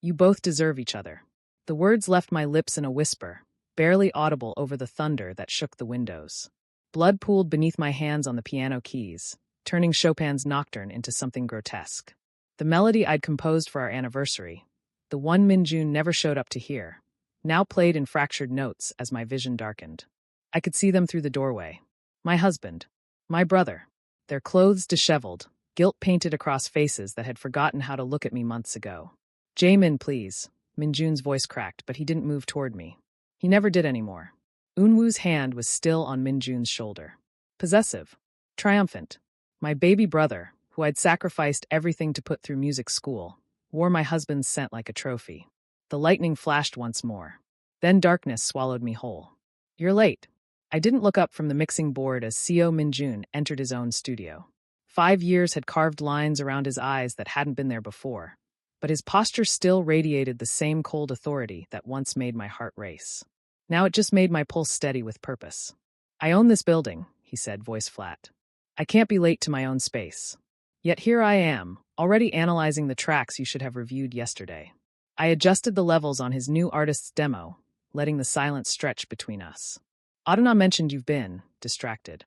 You both deserve each other. The words left my lips in a whisper, barely audible over the thunder that shook the windows. Blood pooled beneath my hands on the piano keys, turning Chopin's Nocturne into something grotesque. The melody I'd composed for our anniversary, the one Minjun never showed up to hear, now played in fractured notes as my vision darkened. I could see them through the doorway. My husband, my brother, their clothes disheveled, guilt painted across faces that had forgotten how to look at me months ago. Jaemin, please. Minjun's voice cracked, but he didn't move toward me. He never did anymore. Eunwoo's hand was still on Minjun's shoulder. Possessive. Triumphant. My baby brother, who I'd sacrificed everything to put through music school, wore my husband's scent like a trophy. The lightning flashed once more. Then darkness swallowed me whole. You're late. I didn't look up from the mixing board as Seo Minjun entered his own studio. 5 years had carved lines around his eyes that hadn't been there before, but his posture still radiated the same cold authority that once made my heart race. Now it just made my pulse steady with purpose. I own this building, he said, voice flat. I can't be late to my own space. Yet here I am, already analyzing the tracks you should have reviewed yesterday. I adjusted the levels on his new artist's demo, letting the silence stretch between us. Adana mentioned you've been distracted.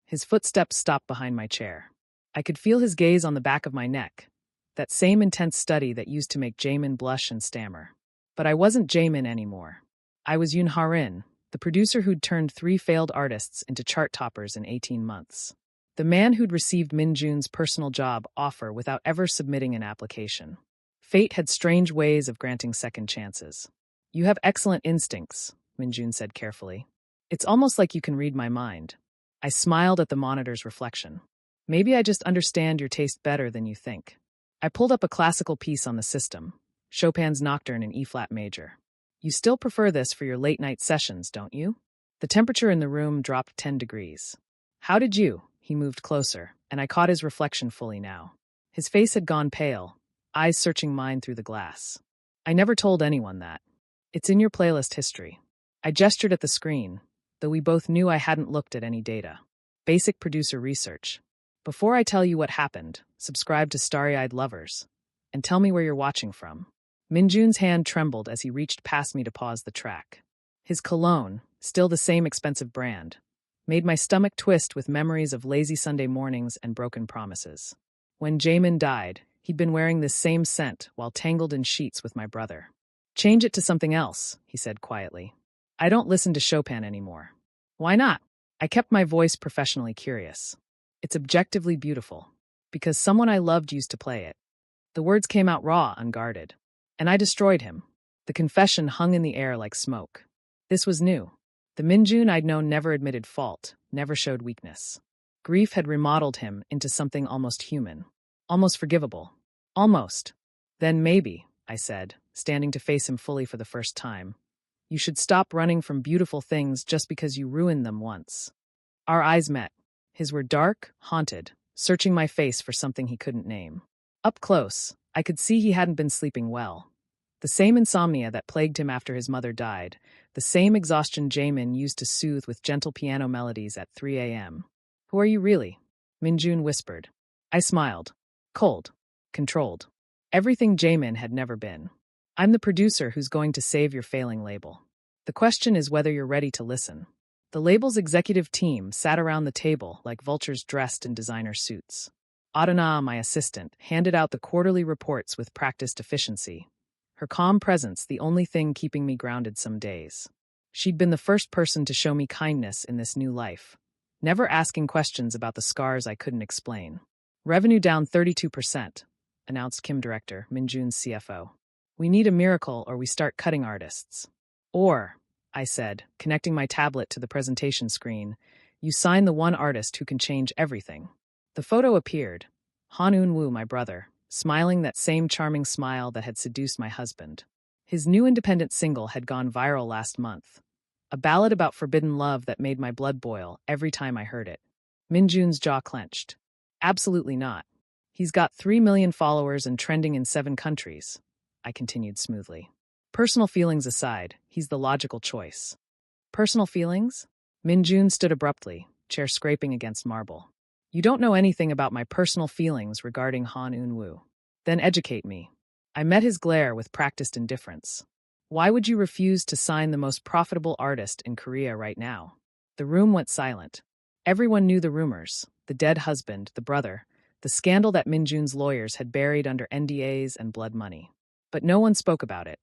His footsteps stopped behind my chair. I could feel his gaze on the back of my neck, that same intense study that used to make Jaemin blush and stammer. But I wasn't Jaemin anymore. I was Yoon Ha-rin, the producer who'd turned 3 failed artists into chart toppers in 18 months. The man who'd received Minjun's personal job offer without ever submitting an application. Fate had strange ways of granting second chances. You have excellent instincts, Minjun said carefully. It's almost like you can read my mind. I smiled at the monitor's reflection. Maybe I just understand your taste better than you think. I pulled up a classical piece on the system, Chopin's Nocturne in E-flat major. You still prefer this for your late-night sessions, don't you? The temperature in the room dropped 10 degrees. How did you? He moved closer, and I caught his reflection fully now. His face had gone pale, eyes searching mine through the glass. I never told anyone that. It's in your playlist history. I gestured at the screen, though we both knew I hadn't looked at any data. Basic producer research. Before I tell you what happened, subscribe to Starry-Eyed Lovers, and tell me where you're watching from. Minjun's hand trembled as he reached past me to pause the track. His cologne, still the same expensive brand, made my stomach twist with memories of lazy Sunday mornings and broken promises. When Jaemin died, he'd been wearing this same scent while tangled in sheets with my brother. Change it to something else, he said quietly. I don't listen to Chopin anymore. Why not? I kept my voice professionally curious. It's objectively beautiful, because someone I loved used to play it. The words came out raw, unguarded. And I destroyed him. The confession hung in the air like smoke. This was new. The Minjun I'd known never admitted fault, never showed weakness. Grief had remodeled him into something almost human. Almost forgivable. Almost. Then maybe, I said, standing to face him fully for the first time. You should stop running from beautiful things just because you ruined them once. Our eyes met. His were dark, haunted, searching my face for something he couldn't name. Up close, I could see he hadn't been sleeping well. The same insomnia that plagued him after his mother died, the same exhaustion Jaemin used to soothe with gentle piano melodies at 3 a.m. Who are you really? Minjun whispered. I smiled. Cold. Controlled. Everything Jaemin had never been. I'm the producer who's going to save your failing label. The question is whether you're ready to listen. The label's executive team sat around the table like vultures dressed in designer suits. Adana, my assistant, handed out the quarterly reports with practiced efficiency. Her calm presence the only thing keeping me grounded some days. She'd been the first person to show me kindness in this new life, never asking questions about the scars I couldn't explain. Revenue down 32%, announced Kim Director, Minjun's CFO. We need a miracle or we start cutting artists. Or, I said, connecting my tablet to the presentation screen, you sign the one artist who can change everything. The photo appeared. Han Eun-woo, my brother, smiling that same charming smile that had seduced my husband. His new independent single had gone viral last month. A ballad about forbidden love that made my blood boil every time I heard it. Minjun's jaw clenched. Absolutely not. He's got 3 million followers and trending in 7 countries, I continued smoothly. Personal feelings aside, he's the logical choice. Personal feelings? Minjun stood abruptly, chair scraping against marble. You don't know anything about my personal feelings regarding Han Eun-woo. Then educate me. I met his glare with practiced indifference. Why would you refuse to sign the most profitable artist in Korea right now? The room went silent. Everyone knew the rumors, the dead husband, the brother, the scandal that Minjun's lawyers had buried under NDAs and blood money. But no one spoke about it.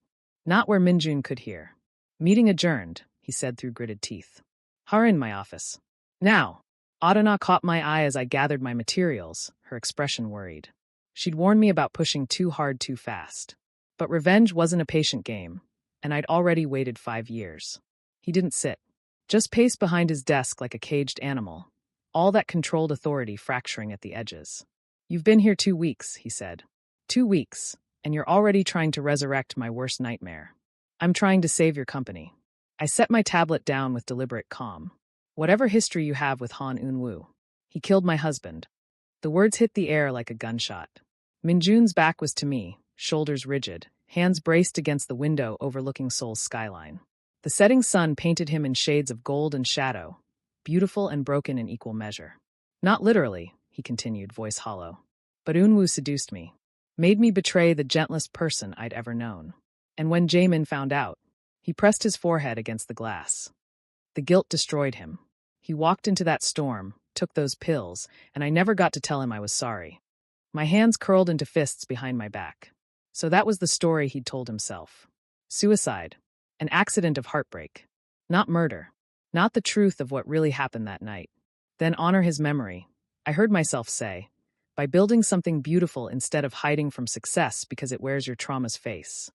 Not where Minjun could hear. Meeting adjourned, he said through gritted teeth. Hurry in my office. Now. Adana caught my eye as I gathered my materials, her expression worried. She'd warned me about pushing too hard too fast. But revenge wasn't a patient game, and I'd already waited 5 years. He didn't sit. Just paced behind his desk like a caged animal, all that controlled authority fracturing at the edges. You've been here 2 weeks, he said. 2 weeks, and you're already trying to resurrect my worst nightmare. I'm trying to save your company. I set my tablet down with deliberate calm. Whatever history you have with Han Eun-woo, he killed my husband. The words hit the air like a gunshot. Minjun's back was to me, shoulders rigid, hands braced against the window overlooking Seoul's skyline. The setting sun painted him in shades of gold and shadow, beautiful and broken in equal measure. Not literally, he continued, voice hollow. But Eun-woo seduced me, made me betray the gentlest person I'd ever known. And when Jaemin found out, he pressed his forehead against the glass. The guilt destroyed him. He walked into that storm, took those pills, and I never got to tell him I was sorry. My hands curled into fists behind my back. So that was the story he'd told himself. Suicide. An accident of heartbreak. Not murder. Not the truth of what really happened that night. Then honor his memory, I heard myself say, by building something beautiful instead of hiding from success because it wears your trauma's face.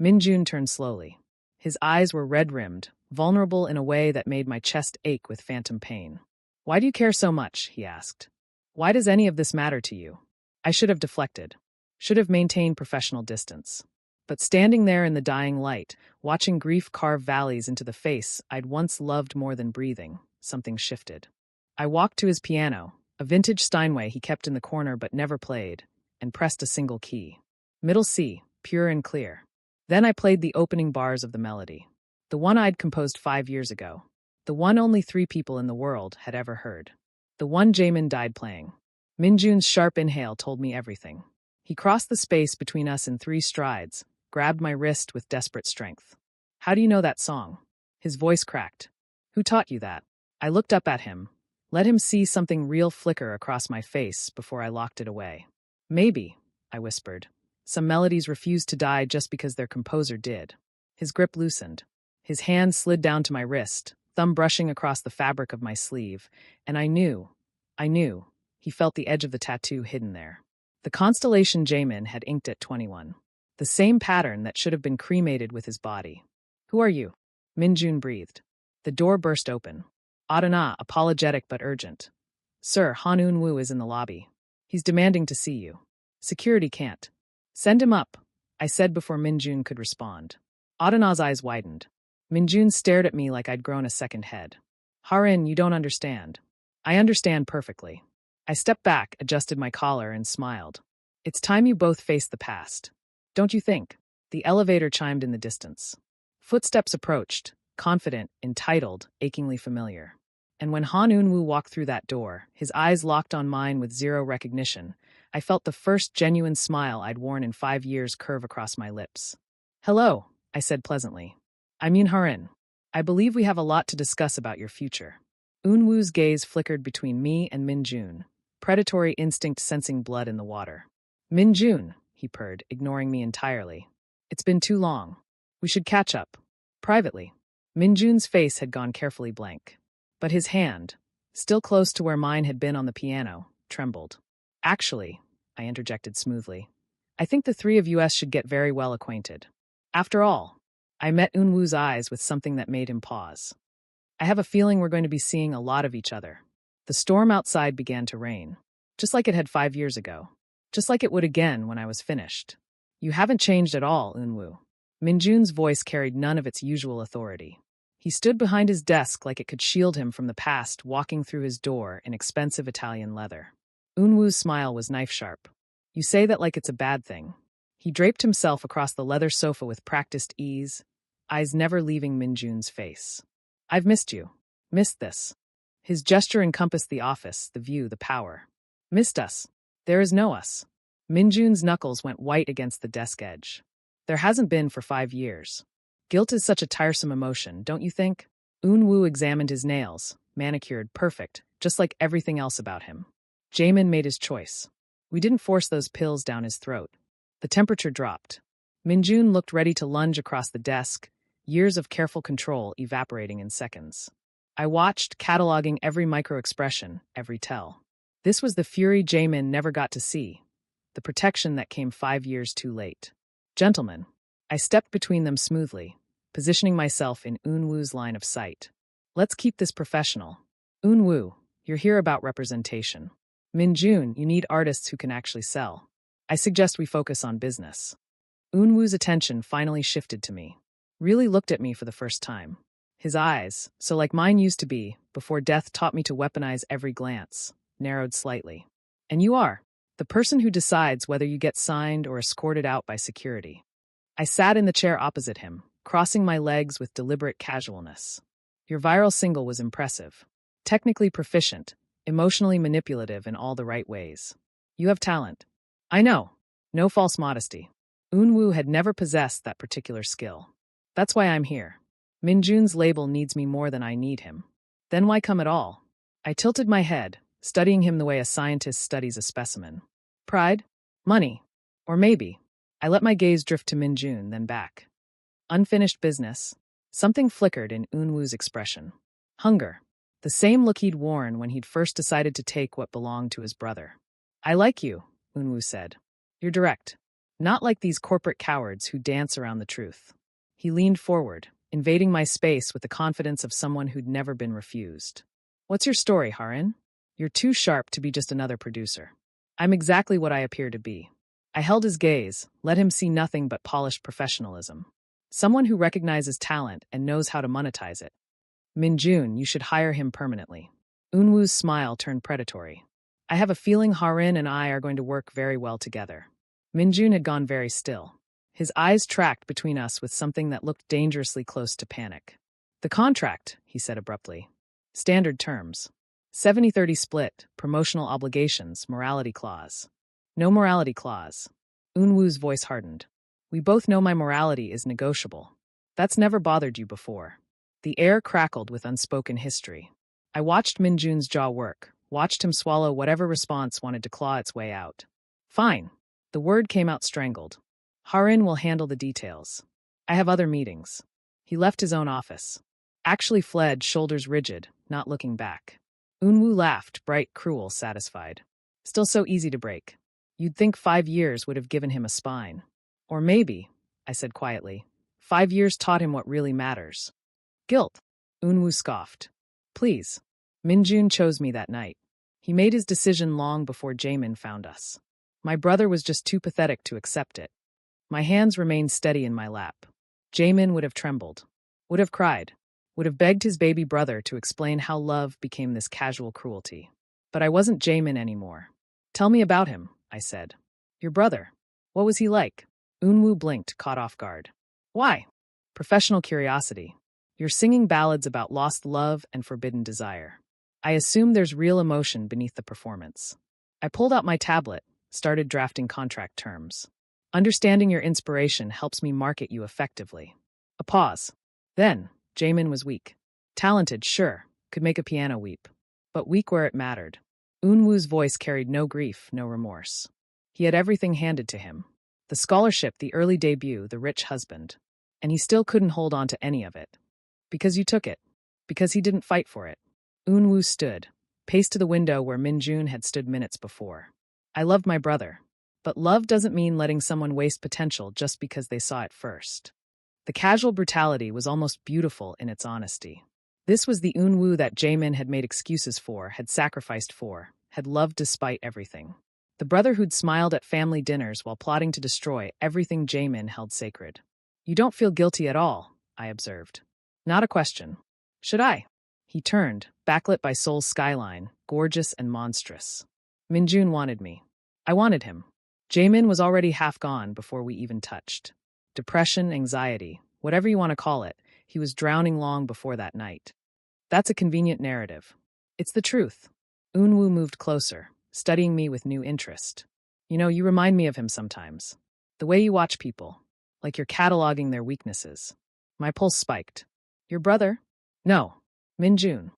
Minjun turned slowly. His eyes were red-rimmed, vulnerable in a way that made my chest ache with phantom pain. Why do you care so much? He asked. Why does any of this matter to you? I should have deflected. Should have maintained professional distance. But standing there in the dying light, watching grief carve valleys into the face I'd once loved more than breathing, something shifted. I walked to his piano, a vintage Steinway he kept in the corner but never played, and pressed a single key. Middle C, pure and clear. Then I played the opening bars of the melody. The one I'd composed 5 years ago. The one only 3 people in the world had ever heard. The one Jaemin died playing. Minjun's sharp inhale told me everything. He crossed the space between us in 3 strides, grabbed my wrist with desperate strength. How do you know that song? His voice cracked. Who taught you that? I looked up at him, let him see something real flicker across my face before I locked it away. Maybe, I whispered. Some melodies refuse to die just because their composer did. His grip loosened. His hand slid down to my wrist, thumb brushing across the fabric of my sleeve, and I knew. He felt the edge of the tattoo hidden there. The constellation Jaemin had inked at 21. The same pattern that should have been cremated with his body. Who are you? Minjun breathed. The door burst open. Adana, apologetic but urgent. Sir, Han Eun-woo is in the lobby. He's demanding to see you. Security can't. Send him up, I said before Minjun could respond. Adana's eyes widened. Minjun stared at me like I'd grown a second head. Harin, you don't understand. I understand perfectly. I stepped back, adjusted my collar, and smiled. It's time you both face the past. Don't you think? The elevator chimed in the distance. Footsteps approached, confident, entitled, achingly familiar. And when Han Eun-woo walked through that door, his eyes locked on mine with zero recognition, I felt the first genuine smile I'd worn in 5 years curve across my lips. Hello, I said pleasantly. I'm Yoon Harin. I believe we have a lot to discuss about your future. Eun-woo's gaze flickered between me and Minjun, predatory instinct sensing blood in the water. Minjun, he purred, ignoring me entirely. It's been too long. We should catch up. Privately. Minjun's face had gone carefully blank. But his hand, still close to where mine had been on the piano, trembled. Actually, I interjected smoothly, I think the 3 of us should get very well acquainted. After all, I met Eun-woo's eyes with something that made him pause. I have a feeling we're going to be seeing a lot of each other. The storm outside began to rain, just like it had 5 years ago, just like it would again when I was finished. You haven't changed at all, Eun-woo. Minjun's voice carried none of its usual authority. He stood behind his desk like it could shield him from the past, walking through his door in expensive Italian leather. Eun-woo's smile was knife-sharp. You say that like it's a bad thing. He draped himself across the leather sofa with practiced ease, eyes never leaving Minjun's face. I've missed you. Missed this. His gesture encompassed the office, the view, the power. Missed us. There is no us. Minjun's knuckles went white against the desk edge. There hasn't been for 5 years. Guilt is such a tiresome emotion, don't you think? Unwoo examined his nails, manicured, perfect, just like everything else about him. Jaemin made his choice. We didn't force those pills down his throat. The temperature dropped. Minjun looked ready to lunge across the desk, years of careful control evaporating in seconds. I watched, cataloging every micro-expression, every tell. This was the fury Jaemin never got to see, the protection that came 5 years too late. Gentlemen, I stepped between them smoothly, positioning myself in Unwoo's line of sight. Let's keep this professional. Unwoo, you're here about representation. Minjun, you need artists who can actually sell. I suggest we focus on business. Unwoo's attention finally shifted to me. Really looked at me for the first time. His eyes, so like mine used to be, before death taught me to weaponize every glance, narrowed slightly. And you are the person who decides whether you get signed or escorted out by security. I sat in the chair opposite him, crossing my legs with deliberate casualness. Your viral single was impressive. Technically proficient, emotionally manipulative in all the right ways. You have talent. I know. No false modesty. Unwoo had never possessed that particular skill. That's why I'm here. Minjun's label needs me more than I need him. Then why come at all? I tilted my head, studying him the way a scientist studies a specimen. Pride? Money? Or maybe. I let my gaze drift to Minjun, then back. Unfinished business. Something flickered in Unwoo's expression. Hunger. The same look he'd worn when he'd first decided to take what belonged to his brother. I like you, Unwoo said. You're direct. Not like these corporate cowards who dance around the truth. He leaned forward, invading my space with the confidence of someone who'd never been refused. What's your story, Harin? You're too sharp to be just another producer. I'm exactly what I appear to be. I held his gaze, let him see nothing but polished professionalism. Someone who recognizes talent and knows how to monetize it. Minjun, you should hire him permanently. Unwoo's smile turned predatory. I have a feeling Harin and I are going to work very well together. Minjun had gone very still. His eyes tracked between us with something that looked dangerously close to panic. The contract, he said abruptly. Standard terms. 70-30 split, promotional obligations, morality clause. No morality clause. Unwoo's voice hardened. We both know my morality is negotiable. That's never bothered you before. The air crackled with unspoken history. I watched Minjun's jaw work, watched him swallow whatever response wanted to claw its way out. Fine. The word came out strangled. Harin will handle the details. I have other meetings. He left his own office. Actually fled, shoulders rigid, not looking back. Unwoo laughed, bright, cruel, satisfied. Still so easy to break. You'd think 5 years would have given him a spine. Or maybe, I said quietly, 5 years taught him what really matters. Guilt. Unwoo scoffed. Please. Minjun chose me that night. He made his decision long before Jaemin found us. My brother was just too pathetic to accept it. My hands remained steady in my lap. Jaemin would have trembled, would have cried, would have begged his baby brother to explain how love became this casual cruelty. But I wasn't Jaemin anymore. Tell me about him, I said. Your brother. What was he like? Unwoo blinked, caught off guard. Why? Professional curiosity. You're singing ballads about lost love and forbidden desire. I assume there's real emotion beneath the performance. I pulled out my tablet, started drafting contract terms. Understanding your inspiration helps me market you effectively. A pause. Then, Jaemin was weak. Talented, sure, could make a piano weep. But weak where it mattered. Unwoo's voice carried no grief, no remorse. He had everything handed to him. The scholarship, the early debut, the rich husband. And he still couldn't hold on to any of it. Because you took it. Because he didn't fight for it. Unwoo stood, paced to the window where Minjun had stood minutes before. I loved my brother. But love doesn't mean letting someone waste potential just because they saw it first. The casual brutality was almost beautiful in its honesty. This was the Unwoo that Jaemin had made excuses for, had sacrificed for, had loved despite everything. The brother who'd smiled at family dinners while plotting to destroy everything Jaemin held sacred. You don't feel guilty at all, I observed. Not a question. Should I? He turned, backlit by Seoul's skyline, gorgeous and monstrous. Minjun wanted me. I wanted him. Jaemin was already half gone before we even touched. Depression, anxiety, whatever you want to call it, he was drowning long before that night. That's a convenient narrative. It's the truth. Unwoo moved closer, studying me with new interest. You know, you remind me of him sometimes. The way you watch people, like you're cataloging their weaknesses. My pulse spiked. Your brother? No. Min-jun.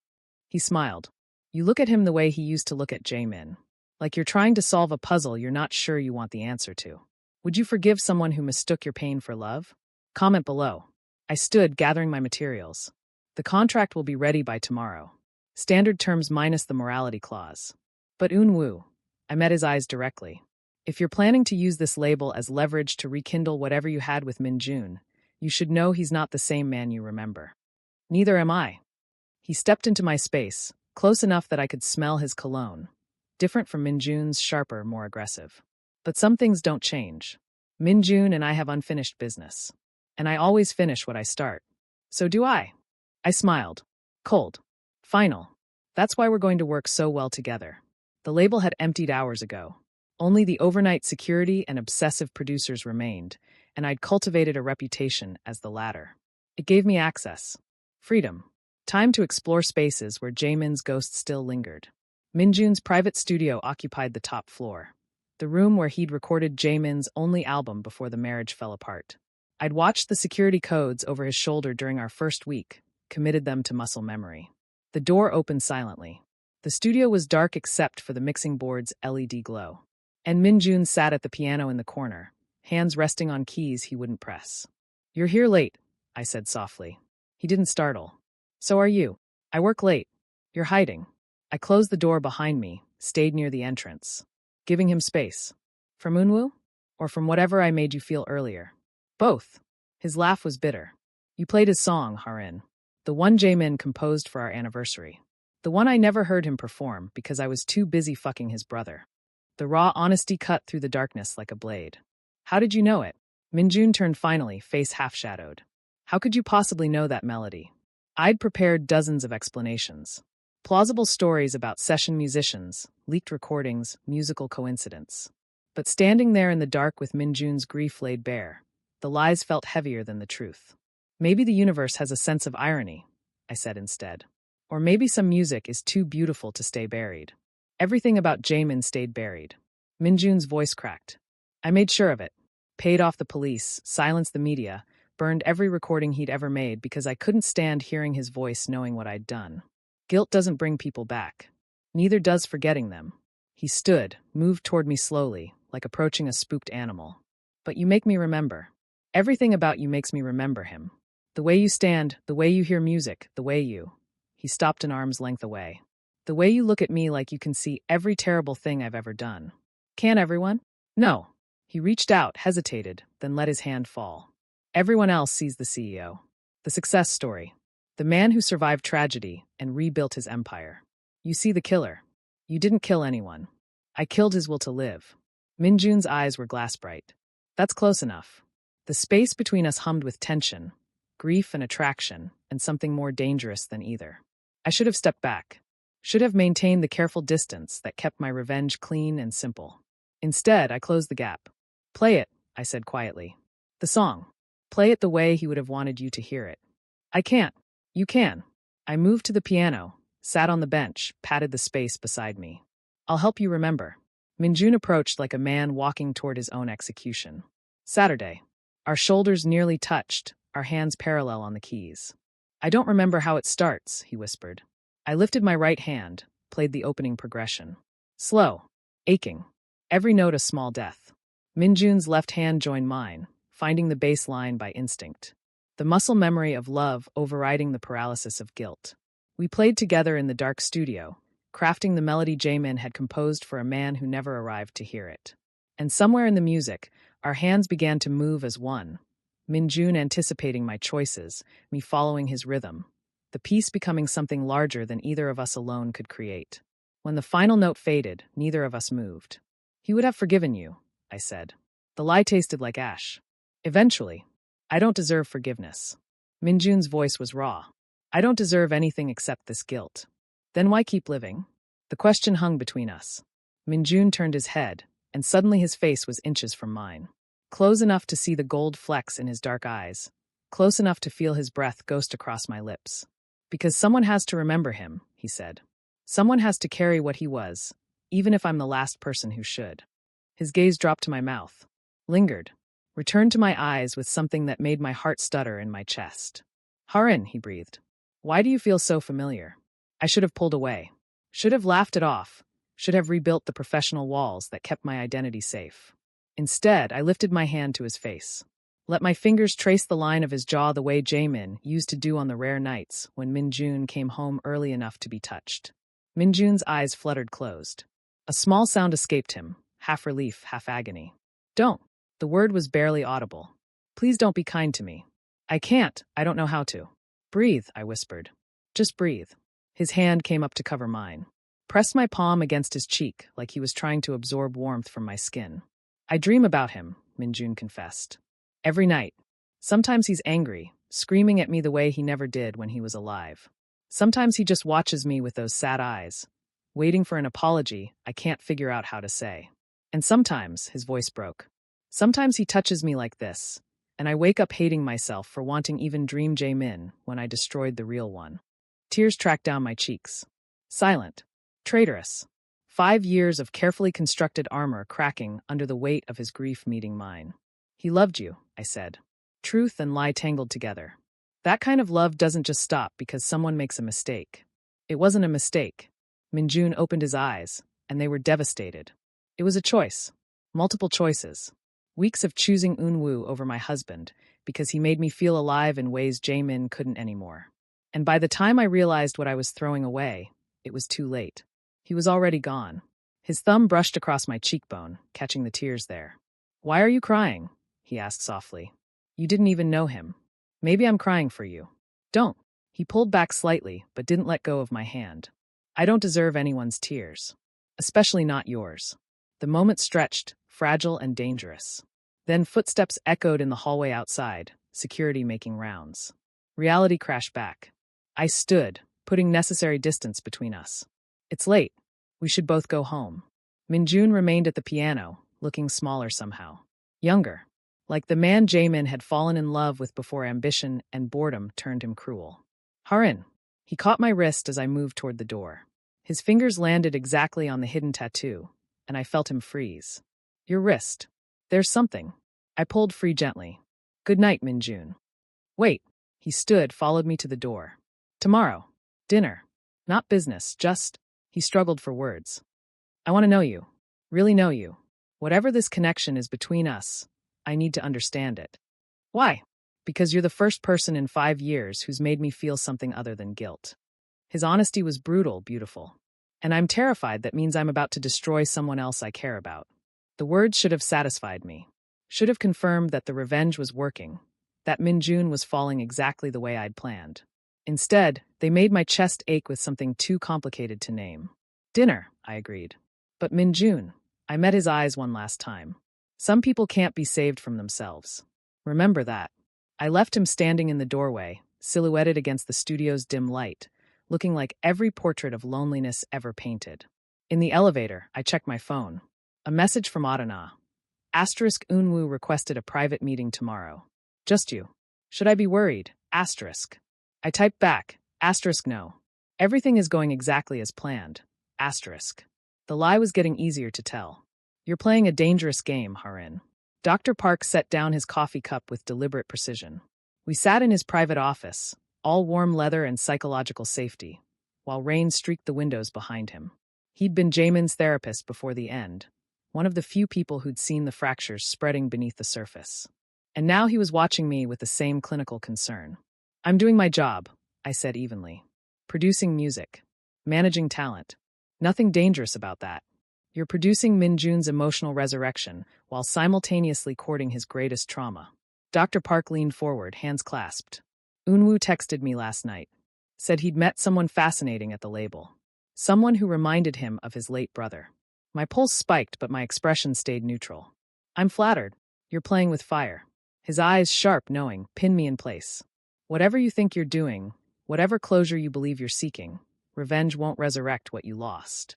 He smiled. You look at him the way he used to look at Jae-min. Like you're trying to solve a puzzle you're not sure you want the answer to. Would you forgive someone who mistook your pain for love? Comment below. I stood, gathering my materials. The contract will be ready by tomorrow. Standard terms minus the morality clause. But Eun-woo. I met his eyes directly. If you're planning to use this label as leverage to rekindle whatever you had with Min-jun, you should know he's not the same man you remember. Neither am I. He stepped into my space, close enough that I could smell his cologne. Different from Min-jun's, sharper, more aggressive. But some things don't change. Min-jun and I have unfinished business. And I always finish what I start. So do I. I smiled. Cold. Final. That's why we're going to work so well together. The label had emptied hours ago. Only the overnight security and obsessive producers remained, and I'd cultivated a reputation as the latter. It gave me access. Freedom. Time to explore spaces where Jaemin's ghost still lingered. Min-jun's private studio occupied the top floor. The room where he'd recorded Jaemin's only album before the marriage fell apart. I'd watched the security codes over his shoulder during our first week, committed them to muscle memory. The door opened silently. The studio was dark except for the mixing board's LED glow. And Min-jun sat at the piano in the corner, hands resting on keys he wouldn't press. You're here late, I said softly. He didn't startle. So are you. I work late. You're hiding. I closed the door behind me, stayed near the entrance. Giving him space. From Eun-woo? Or from whatever I made you feel earlier? Both. His laugh was bitter. You played his song, Harin. The one Jaemin composed for our anniversary. The one I never heard him perform because I was too busy fucking his brother. The raw honesty cut through the darkness like a blade. How did you know it? Min-jun turned finally, face half-shadowed. How could you possibly know that melody? I'd prepared dozens of explanations. Plausible stories about session musicians, leaked recordings, musical coincidence. But standing there in the dark with Min-jun's grief laid bare, the lies felt heavier than the truth. Maybe the universe has a sense of irony, I said instead. Or maybe some music is too beautiful to stay buried. Everything about Jaemin stayed buried. Min-jun's voice cracked. I made sure of it. Paid off the police, silenced the media, burned every recording he'd ever made because I couldn't stand hearing his voice knowing what I'd done. Guilt doesn't bring people back. Neither does forgetting them. He stood, moved toward me slowly, like approaching a spooked animal. But you make me remember. Everything about you makes me remember him. The way you stand, the way you hear music, the way you... He stopped an arm's length away. The way you look at me like you can see every terrible thing I've ever done. Can everyone? No. He reached out, hesitated, then let his hand fall. Everyone else sees the CEO. The success story. The man who survived tragedy and rebuilt his empire. You see the killer. You didn't kill anyone. I killed his will to live. Min-jun's eyes were glass bright. That's close enough. The space between us hummed with tension, grief and attraction, and something more dangerous than either. I should have stepped back. Should have maintained the careful distance that kept my revenge clean and simple. Instead, I closed the gap. Play it, I said quietly. The song. Play it the way he would have wanted you to hear it. I can't. You can. I moved to the piano, sat on the bench, patted the space beside me. I'll help you remember. Min-jun approached like a man walking toward his own execution. Saturday. Our shoulders nearly touched, our hands parallel on the keys. I don't remember how it starts, he whispered. I lifted my right hand, played the opening progression. Slow. Aching. Every note a small death. Min-jun's left hand joined mine, finding the bass line by instinct. The muscle memory of love overriding the paralysis of guilt. We played together in the dark studio, crafting the melody Jaemin had composed for a man who never arrived to hear it. And somewhere in the music, our hands began to move as one. Min-jun anticipating my choices, me following his rhythm. The piece becoming something larger than either of us alone could create. When the final note faded, neither of us moved. He would have forgiven you, I said. The lie tasted like ash. Eventually. I don't deserve forgiveness. Min-jun's voice was raw. I don't deserve anything except this guilt. Then why keep living? The question hung between us. Min-jun turned his head, and suddenly his face was inches from mine. Close enough to see the gold flecks in his dark eyes. Close enough to feel his breath ghost across my lips. Because someone has to remember him, he said. Someone has to carry what he was, even if I'm the last person who should. His gaze dropped to my mouth, lingered, returned to my eyes with something that made my heart stutter in my chest. Harin, he breathed. Why do you feel so familiar? I should have pulled away. Should have laughed it off. Should have rebuilt the professional walls that kept my identity safe. Instead, I lifted my hand to his face. Let my fingers trace the line of his jaw the way Jaemin used to do on the rare nights when Minjun came home early enough to be touched. Minjun's eyes fluttered closed. A small sound escaped him, half relief, half agony. Don't. The word was barely audible. Please don't be kind to me. I can't. I don't know how to. Breathe, I whispered. Just breathe. His hand came up to cover mine. Pressed my palm against his cheek like he was trying to absorb warmth from my skin. I dream about him, Minjun confessed. Every night. Sometimes he's angry, screaming at me the way he never did when he was alive. Sometimes he just watches me with those sad eyes, waiting for an apology I can't figure out how to say. And sometimes, his voice broke. Sometimes he touches me like this, and I wake up hating myself for wanting even dream Jaemin when I destroyed the real one. Tears tracked down my cheeks. Silent. Traitorous. 5 years of carefully constructed armor cracking under the weight of his grief meeting mine. He loved you, I said. Truth and lie tangled together. That kind of love doesn't just stop because someone makes a mistake. It wasn't a mistake. Minjun opened his eyes, and they were devastated. It was a choice. Multiple choices. Weeks of choosing Eunwoo over my husband because he made me feel alive in ways Jaemin couldn't anymore. And by the time I realized what I was throwing away, it was too late. He was already gone. His thumb brushed across my cheekbone, catching the tears there. Why are you crying? He asked softly. You didn't even know him. Maybe I'm crying for you. Don't. He pulled back slightly, but didn't let go of my hand. I don't deserve anyone's tears. Especially not yours. The moment stretched, fragile and dangerous. Then footsteps echoed in the hallway outside, security making rounds. Reality crashed back. I stood, putting necessary distance between us. It's late. We should both go home. Minjun remained at the piano, looking smaller somehow. Younger. Like the man Jaemin had fallen in love with before ambition and boredom turned him cruel. Harin. He caught my wrist as I moved toward the door. His fingers landed exactly on the hidden tattoo, and I felt him freeze. Your wrist. There's something. I pulled free gently. Good night, Minjun. Wait. He stood, followed me to the door. Tomorrow. Dinner. Not business, just... He struggled for words. I want to know you. Really know you. Whatever this connection is between us, I need to understand it. Why? Because you're the first person in 5 years who's made me feel something other than guilt. His honesty was brutal, beautiful. And I'm terrified that means I'm about to destroy someone else I care about. The words should have satisfied me. Should have confirmed that the revenge was working, that Minjun was falling exactly the way I'd planned. Instead, they made my chest ache with something too complicated to name. Dinner, I agreed. But Minjun, I met his eyes one last time. Some people can't be saved from themselves. Remember that. I left him standing in the doorway, silhouetted against the studio's dim light, looking like every portrait of loneliness ever painted. In the elevator, I checked my phone. A message from Adana. Asterisk Eunwoo requested a private meeting tomorrow. Just you. Should I be worried? Asterisk. I typed back. Asterisk no. Everything is going exactly as planned. Asterisk. The lie was getting easier to tell. You're playing a dangerous game, Harin. Dr. Park set down his coffee cup with deliberate precision. We sat in his private office, all warm leather and psychological safety, while rain streaked the windows behind him. He'd been Jaemin's therapist before the end, one of the few people who'd seen the fractures spreading beneath the surface. And now he was watching me with the same clinical concern. I'm doing my job, I said evenly. Producing music. Managing talent. Nothing dangerous about that. You're producing Minjun's emotional resurrection while simultaneously courting his greatest trauma. Dr. Park leaned forward, hands clasped. Eunwoo texted me last night. Said he'd met someone fascinating at the label. Someone who reminded him of his late brother. My pulse spiked, but my expression stayed neutral. I'm flattered. You're playing with fire. His eyes, sharp, knowing, pin me in place. Whatever you think you're doing, whatever closure you believe you're seeking, revenge won't resurrect what you lost.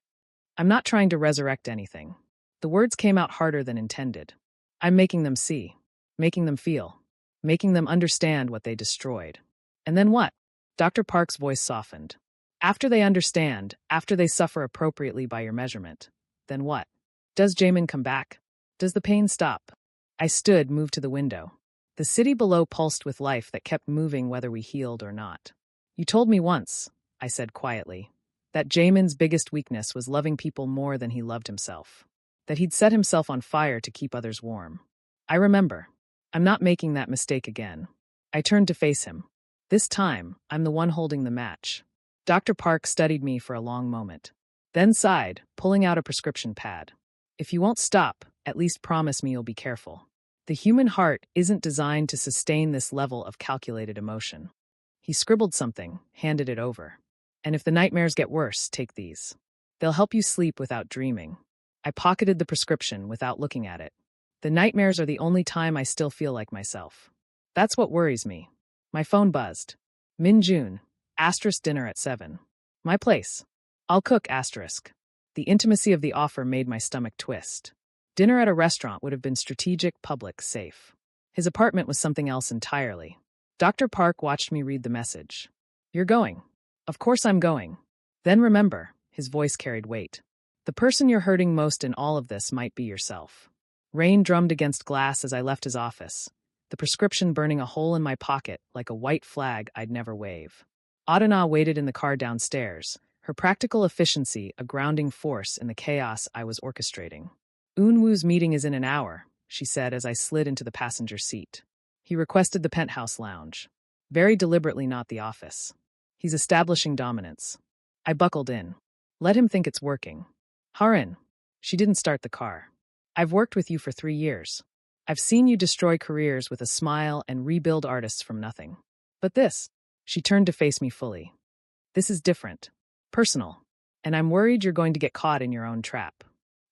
I'm not trying to resurrect anything. The words came out harder than intended. I'm making them see, making them feel, making them understand what they destroyed. And then what? Dr. Park's voice softened. After they understand, after they suffer appropriately by your measurement, then what? Does Jaemin come back? Does the pain stop? I stood, moved to the window. The city below pulsed with life that kept moving whether we healed or not. You told me once, I said quietly, that Jamin's biggest weakness was loving people more than he loved himself. That he'd set himself on fire to keep others warm. I remember. I'm not making that mistake again. I turned to face him. This time, I'm the one holding the match. Dr. Park studied me for a long moment. Then sighed, pulling out a prescription pad. If you won't stop, at least promise me you'll be careful. The human heart isn't designed to sustain this level of calculated emotion. He scribbled something, handed it over. And if the nightmares get worse, take these. They'll help you sleep without dreaming. I pocketed the prescription without looking at it. The nightmares are the only time I still feel like myself. That's what worries me. My phone buzzed. Min-jun, * dinner at 7. My place. I'll cook *. The intimacy of the offer made my stomach twist. Dinner at a restaurant would have been strategic, public, safe. His apartment was something else entirely. Dr. Park watched me read the message. You're going. Of course I'm going. Then remember, his voice carried weight. The person you're hurting most in all of this might be yourself. Rain drummed against glass as I left his office, the prescription burning a hole in my pocket like a white flag I'd never wave. Adana waited in the car downstairs, her practical efficiency a grounding force in the chaos I was orchestrating. Eun-woo's meeting is in an hour, she said as I slid into the passenger seat. He requested the penthouse lounge. Very deliberately not the office. He's establishing dominance. I buckled in. Let him think it's working. Harin. She didn't start the car. I've worked with you for 3 years. I've seen you destroy careers with a smile and rebuild artists from nothing. But this, she turned to face me fully. This is different. Personal. And I'm worried you're going to get caught in your own trap.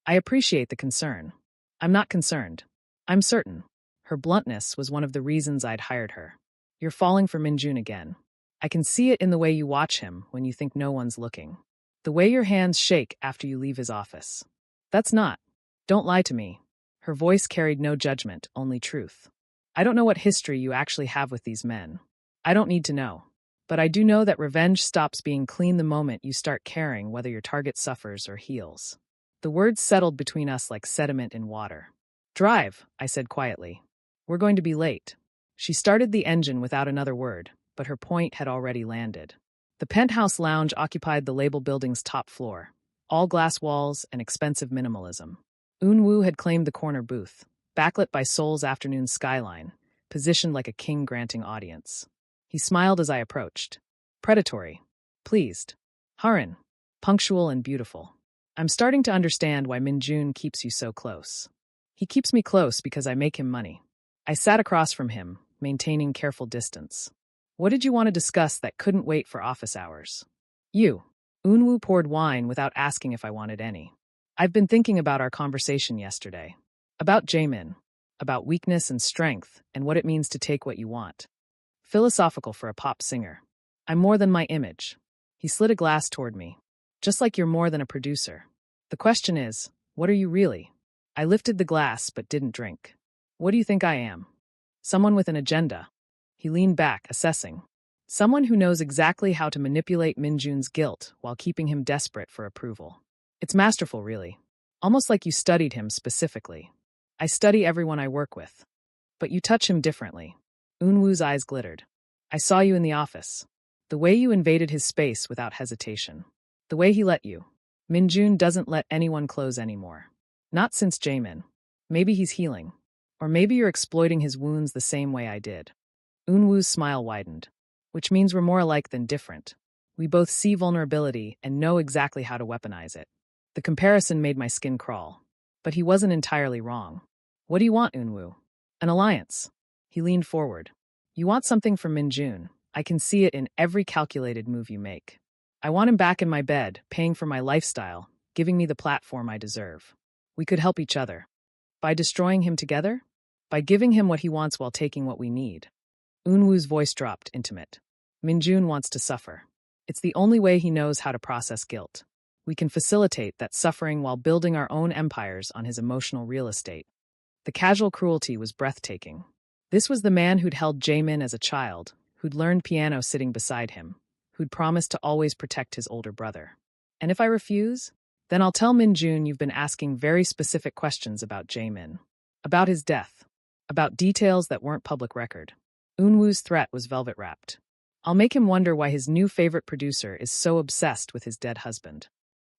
I appreciate the concern. I'm not concerned. I'm certain. Her bluntness was one of the reasons I'd hired her. You're falling for Min-jun again. I can see it in the way you watch him when you think no one's looking. The way your hands shake after you leave his office. That's not. Don't lie to me. Her voice carried no judgment, only truth. I don't know what history you actually have with these men. I don't need to know. But I do know that revenge stops being clean the moment you start caring whether your target suffers or heals. The words settled between us like sediment in water. Drive, I said quietly. We're going to be late. She started the engine without another word, but her point had already landed. The penthouse lounge occupied the label building's top floor, all glass walls and expensive minimalism. Eun-woo had claimed the corner booth, backlit by Seoul's afternoon skyline, positioned like a king granting audience. He smiled as I approached. Predatory. Pleased. Harin. Punctual and beautiful. I'm starting to understand why Min-jun keeps you so close. He keeps me close because I make him money. I sat across from him, maintaining careful distance. What did you want to discuss that couldn't wait for office hours? You. Eun-woo poured wine without asking if I wanted any. I've been thinking about our conversation yesterday. About Jamin. About weakness and strength, and what it means to take what you want. Philosophical for a pop singer. I'm more than my image. He slid a glass toward me. Just like you're more than a producer. The question is, what are you really? I lifted the glass but didn't drink. What do you think I am? Someone with an agenda. He leaned back, assessing. Someone who knows exactly how to manipulate Min-jun's guilt while keeping him desperate for approval. It's masterful, really. Almost like you studied him specifically. I study everyone I work with. But you touch him differently. Eun-woo's eyes glittered. I saw you in the office. The way you invaded his space without hesitation. The way he let you. Min-jun doesn't let anyone close anymore. Not since Jamin. Maybe he's healing. Or maybe you're exploiting his wounds the same way I did. Eun-woo's smile widened. Which means we're more alike than different. We both see vulnerability and know exactly how to weaponize it. The comparison made my skin crawl. But he wasn't entirely wrong. What do you want, Eun-woo? An alliance. He leaned forward. You want something from Min-jun. I can see it in every calculated move you make. I want him back in my bed, paying for my lifestyle, giving me the platform I deserve. We could help each other. By destroying him together? By giving him what he wants while taking what we need. Eun-woo's voice dropped, intimate. Min-jun wants to suffer. It's the only way he knows how to process guilt. We can facilitate that suffering while building our own empires on his emotional real estate. The casual cruelty was breathtaking. This was the man who'd held Jamin as a child, who'd learned piano sitting beside him, who'd promised to always protect his older brother. And if I refuse? Then I'll tell Min-jun you've been asking very specific questions about Jaemin. About his death. About details that weren't public record. Eunwoo's threat was velvet-wrapped. I'll make him wonder why his new favorite producer is so obsessed with his dead husband.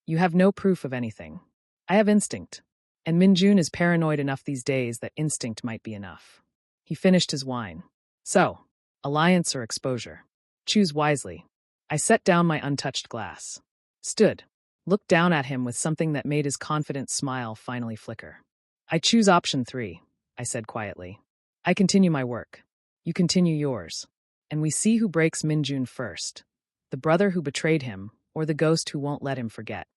You have no proof of anything. I have instinct. And Min-jun is paranoid enough these days that instinct might be enough. He finished his wine. So, alliance or exposure? Choose wisely. I set down my untouched glass. Stood. Looked down at him with something that made his confident smile finally flicker. I choose option 3, I said quietly. I continue my work. You continue yours. And we see who breaks Min-jun first. The brother who betrayed him, or the ghost who won't let him forget.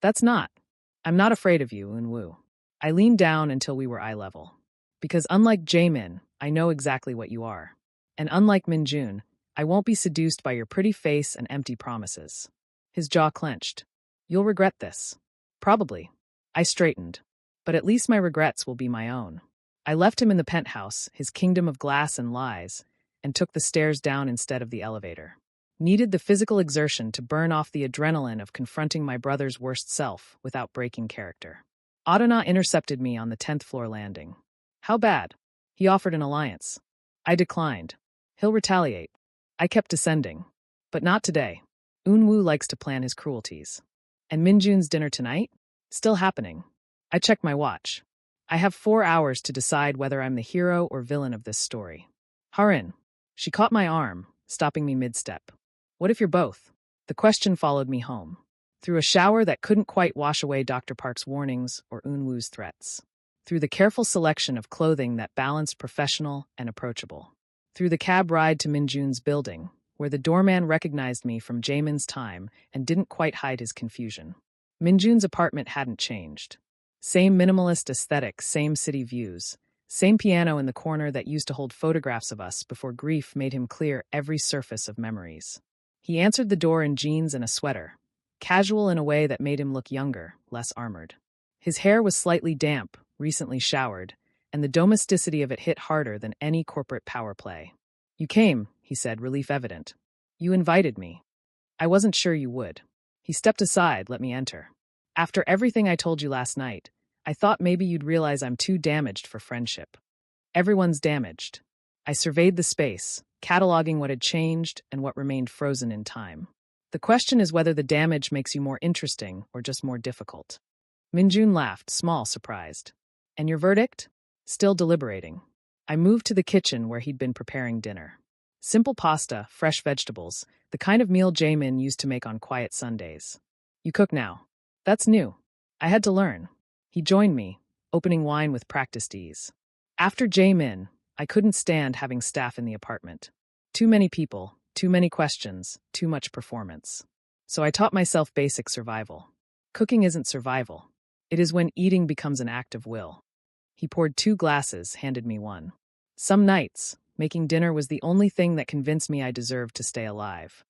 I'm not afraid of you, Eunwoo. I leaned down until we were eye level. Because unlike Jaemin, I know exactly what you are. And unlike Min-jun, I won't be seduced by your pretty face and empty promises. His jaw clenched. You'll regret this. Probably. I straightened. But at least my regrets will be my own. I left him in the penthouse, his kingdom of glass and lies, and took the stairs down instead of the elevator. Needed the physical exertion to burn off the adrenaline of confronting my brother's worst self without breaking character. Adana intercepted me on the 10th floor landing. How bad? He offered an alliance. I declined. He'll retaliate. I kept descending. But not today. Eunwoo likes to plan his cruelties. And Min-jun's dinner tonight? Still happening. I checked my watch. I have 4 hours to decide whether I'm the hero or villain of this story. Harin. She caught my arm, stopping me mid-step. What if you're both? The question followed me home. Through a shower that couldn't quite wash away Dr. Park's warnings or Eunwoo's threats. Through the careful selection of clothing that balanced professional and approachable. Through the cab ride to Min-jun's building, where the doorman recognized me from Jaemin's time and didn't quite hide his confusion. Min-jun's apartment hadn't changed. Same minimalist aesthetic, same city views. Same piano in the corner that used to hold photographs of us before grief made him clear every surface of memories. He answered the door in jeans and a sweater, casual in a way that made him look younger, less armored. His hair was slightly damp, recently showered, and the domesticity of it hit harder than any corporate power play. You came, he said, relief evident. You invited me. I wasn't sure you would. He stepped aside, let me enter. After everything I told you last night, I thought maybe you'd realize I'm too damaged for friendship. Everyone's damaged. I surveyed the space, cataloging what had changed and what remained frozen in time. The question is whether the damage makes you more interesting or just more difficult. Min-jun laughed, small, surprised. And your verdict? Still deliberating. I moved to the kitchen where he'd been preparing dinner. Simple pasta, fresh vegetables, the kind of meal Jaemin used to make on quiet Sundays. You cook now. That's new. I had to learn. He joined me, opening wine with practiced ease. After Jaemin, I couldn't stand having staff in the apartment. Too many people, too many questions, too much performance. So I taught myself basic survival. Cooking isn't survival. It is when eating becomes an act of will. He poured 2 glasses, handed me one. Some nights, making dinner was the only thing that convinced me I deserved to stay alive.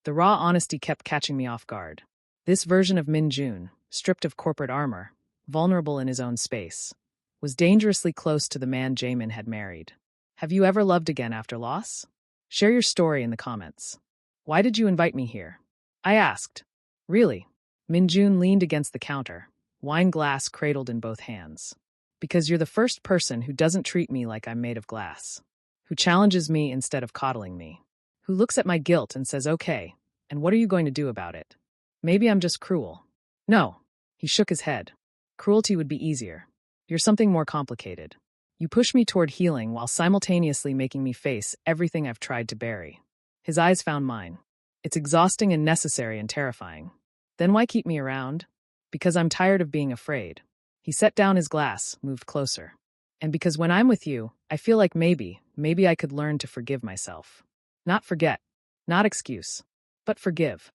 The raw honesty kept catching me off guard. This version of Min-jun, stripped of corporate armor, vulnerable in his own space, was dangerously close to the man Jaemin had married. Have you ever loved again after loss? Share your story in the comments. Why did you invite me here? I asked. Really? Min-jun leaned against the counter, wine glass cradled in both hands. Because you're the first person who doesn't treat me like I'm made of glass. Who challenges me instead of coddling me. Who looks at my guilt and says, okay, and what are you going to do about it? Maybe I'm just cruel. No. He shook his head. Cruelty would be easier. You're something more complicated. You push me toward healing while simultaneously making me face everything I've tried to bury. His eyes found mine. It's exhausting and necessary and terrifying. Then why keep me around? Because I'm tired of being afraid. He set down his glass, moved closer. And because when I'm with you, I feel like maybe I could learn to forgive myself. Not forget, not excuse, but forgive.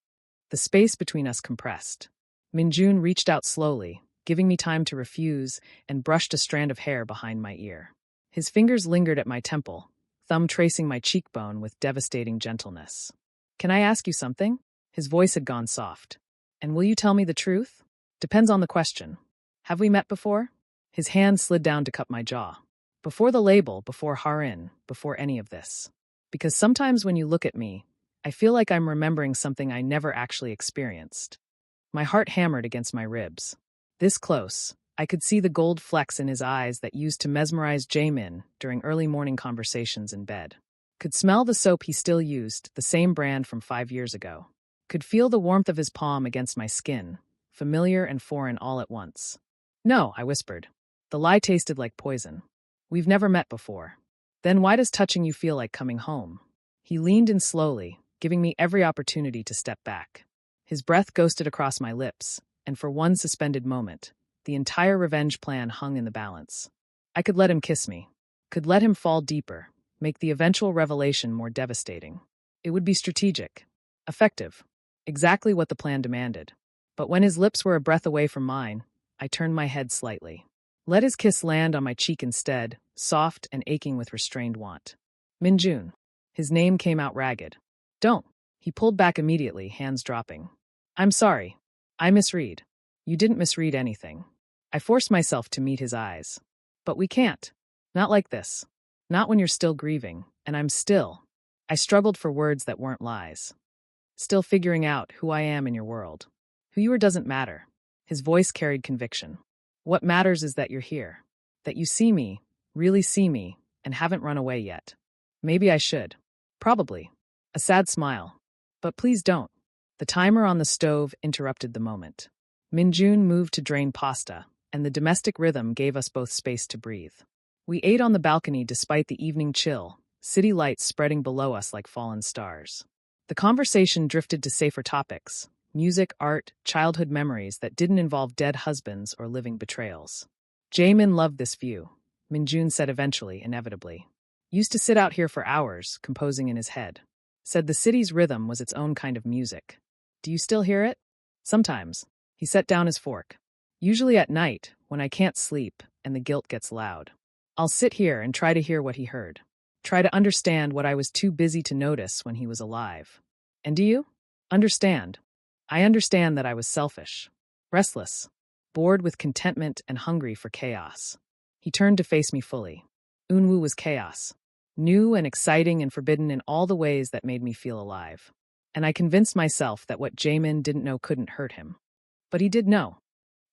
The space between us compressed. Min-jun reached out slowly, giving me time to refuse, and brushed a strand of hair behind my ear. His fingers lingered at my temple, thumb tracing my cheekbone with devastating gentleness. Can I ask you something? His voice had gone soft. And will you tell me the truth? Depends on the question. Have we met before? His hand slid down to cup my jaw. Before the label, before Harin, before any of this. Because sometimes when you look at me, I feel like I'm remembering something I never actually experienced. My heart hammered against my ribs. This close, I could see the gold flecks in his eyes that used to mesmerize Jaemin during early morning conversations in bed. Could smell the soap he still used, the same brand from 5 years ago. Could feel the warmth of his palm against my skin, familiar and foreign all at once. No, I whispered. The lie tasted like poison. We've never met before. Then why does touching you feel like coming home? He leaned in slowly, giving me every opportunity to step back. His breath ghosted across my lips, and for one suspended moment, the entire revenge plan hung in the balance. I could let him kiss me, could let him fall deeper, make the eventual revelation more devastating. It would be strategic, effective, exactly what the plan demanded. But when his lips were a breath away from mine, I turned my head slightly. Let his kiss land on my cheek instead, soft and aching with restrained want. Minjun. His name came out ragged. Don't. He pulled back immediately, hands dropping. I'm sorry. I misread. You didn't misread anything. I forced myself to meet his eyes. But we can't. Not like this. Not when you're still grieving, and I'm still. I struggled for words that weren't lies. Still figuring out who I am in your world. Who you are doesn't matter. His voice carried conviction. What matters is that you're here. That you see me, really see me, and haven't run away yet. Maybe I should. Probably. A sad smile. But please don't. The timer on the stove interrupted the moment. Minjun moved to drain pasta, and the domestic rhythm gave us both space to breathe. We ate on the balcony despite the evening chill, city lights spreading below us like fallen stars. The conversation drifted to safer topics, music, art, childhood memories that didn't involve dead husbands or living betrayals. Jaemin loved this view, Minjun said eventually, inevitably. Used to sit out here for hours, composing in his head. Said the city's rhythm was its own kind of music. Do you still hear it? Sometimes. He set down his fork. Usually at night, when I can't sleep and the guilt gets loud. I'll sit here and try to hear what he heard. Try to understand what I was too busy to notice when he was alive. And do you? Understand. I understand that I was selfish, restless, bored with contentment and hungry for chaos. He turned to face me fully. Unwoo was chaos. New and exciting and forbidden in all the ways that made me feel alive. And I convinced myself that what Jaemin didn't know couldn't hurt him. But he did know.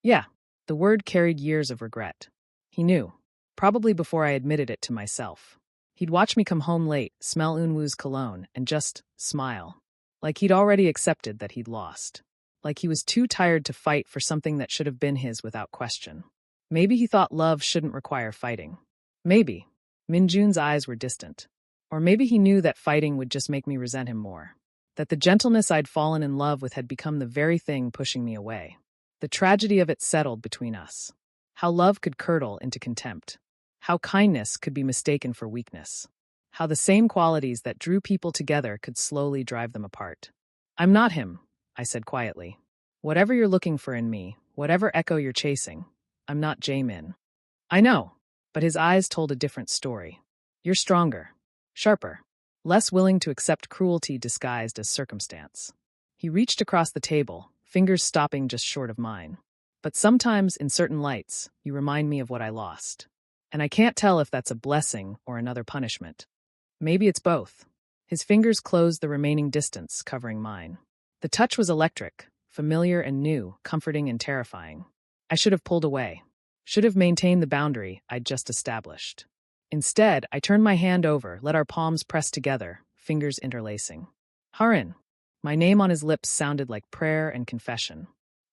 Yeah, the word carried years of regret. He knew, probably before I admitted it to myself. He'd watch me come home late, smell Unwoo's cologne, and just smile. Like he'd already accepted that he'd lost. Like he was too tired to fight for something that should have been his without question. Maybe he thought love shouldn't require fighting. Maybe. Minjun's eyes were distant. Or maybe he knew that fighting would just make me resent him more. That the gentleness I'd fallen in love with had become the very thing pushing me away. The tragedy of it settled between us. How love could curdle into contempt. How kindness could be mistaken for weakness. How the same qualities that drew people together could slowly drive them apart. I'm not him, I said quietly. Whatever you're looking for in me, whatever echo you're chasing, I'm not Jaemin. I know. But his eyes told a different story. You're stronger, sharper, less willing to accept cruelty disguised as circumstance. He reached across the table, fingers stopping just short of mine. But sometimes, in certain lights, you remind me of what I lost. And I can't tell if that's a blessing or another punishment. Maybe it's both. His fingers closed the remaining distance, covering mine. The touch was electric, familiar and new, comforting and terrifying. I should have pulled away. Should have maintained the boundary I'd just established. Instead, I turned my hand over, let our palms press together, fingers interlacing. Harin. My name on his lips sounded like prayer and confession.